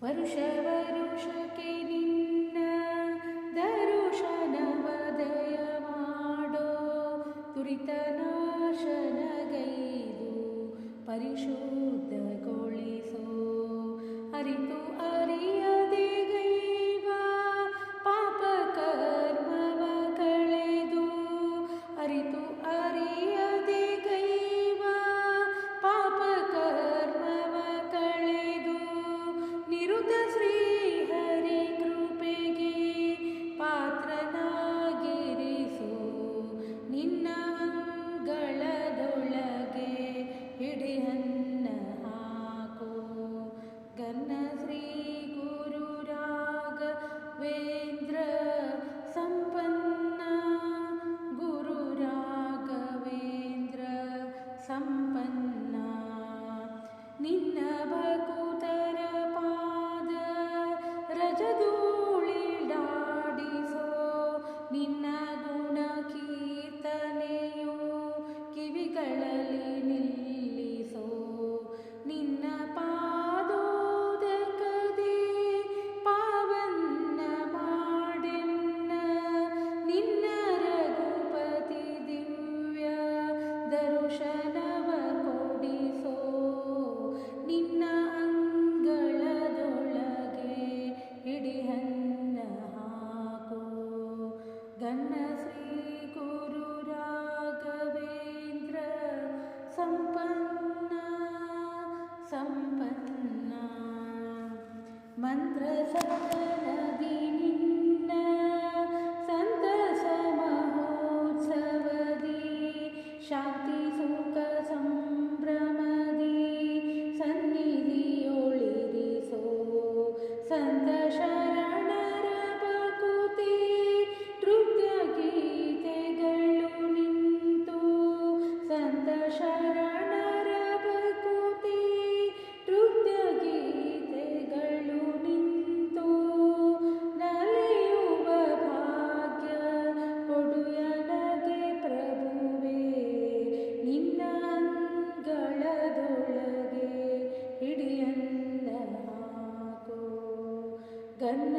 ವರುಷ ವರುಷಕ್ಕೆ ನಿನ್ನ ದರುಶನವದಯ ಮಾಡೋ ತುರಿತನಾಶನಗೈದು ಪರಿಶುದ್ಧಗೊಳಿಸೋ ಅರಿತು ಅರಿಯದೆ ಗೈವ ಪಾಪ ಕರ್ಮವ ಕಳೆದು ಅರಿತು ಅರಿಯದೆ ಗೈವ ಪಾಪ ಕರ್ಮವ ಕಳೆದು ನಿರುತ ಶ್ರೀಹರಿ ಕೃಪೆಗೆ ಪಾತ್ರನಾಗಿರಿಸು ನಿನ್ನ ಅಂಗಳದೊಳಗೆ ಹಿಡಿಯನ್ನ ಹಾಕೋ ಗನ್ನ ಶ್ರೀ ಗುರು ರಾಘವೇಂದ್ರ ಸಂಪನ್ನ ಗುರು ರಾಘವೇಂದ್ರ ಸಂಪನ್ನ ನಿನ್ನ ಭಕುತರ ಪಾದ ರಜಧೂಳಿಡಾಡಿಸೋ ನಿನ್ನ ಗುಣ ಕೀರ್ತನೆಯು ಕಿವಿಗಳಲ್ಲಿ ನಿಲ್ಲಿಸೋ ನಿನ್ನ ಪಾದೋದಕದೆ ಪಾವನ್ನ ಮಾಡೆನ್ನ ನಿನ್ನ ರಘುಪತಿ ದಿವ್ಯ ದರ್ಶನವ ಕೊಡಿಸೋ ನಿನ್ನ ಅಂಗಳದೊಳಗೆ ಹಿಡಿಯನ್ನ ಹಾಕೋ ಗನ್ನ ಶ್ರೀ ಗುರು ರಾಘವೇಂದ್ರ ಸಂಪನ್ನ ಸಂಪನ್ನ ಮಂತ್ರ ಸತ್ತನದಿ ನಿನ್ನ ಸಂತಸ ಮಹೋತ್ಸವದಿ ಶಾಂತಿ ಸುಖ ಸಂಭ್ರಮದಿ ಸನ್ನಿಧಿಯೊಳಿರಿಸೋ ಸಂತ ಶರಣರ ಭಕುತಿ ನೃತ್ಯ ಗೀತೆಗಳು ನಿಂತು ಸಂತ ಶರಣರ ಭಕುತಿ ನೃತ್ಯ ಗೀತೆಗಳು ನಿಂತು ನಲಿಯುವ ಭಾಗ್ಯ ಕೊಡುಯನಗೆ ಪ್ರಭುವೇ ನಿನ್ನ ಅಂಗಳದೊಳಗೆ ಹಿಡಿಯನ್ನ ಹಾಕೋ ಗನ್ನ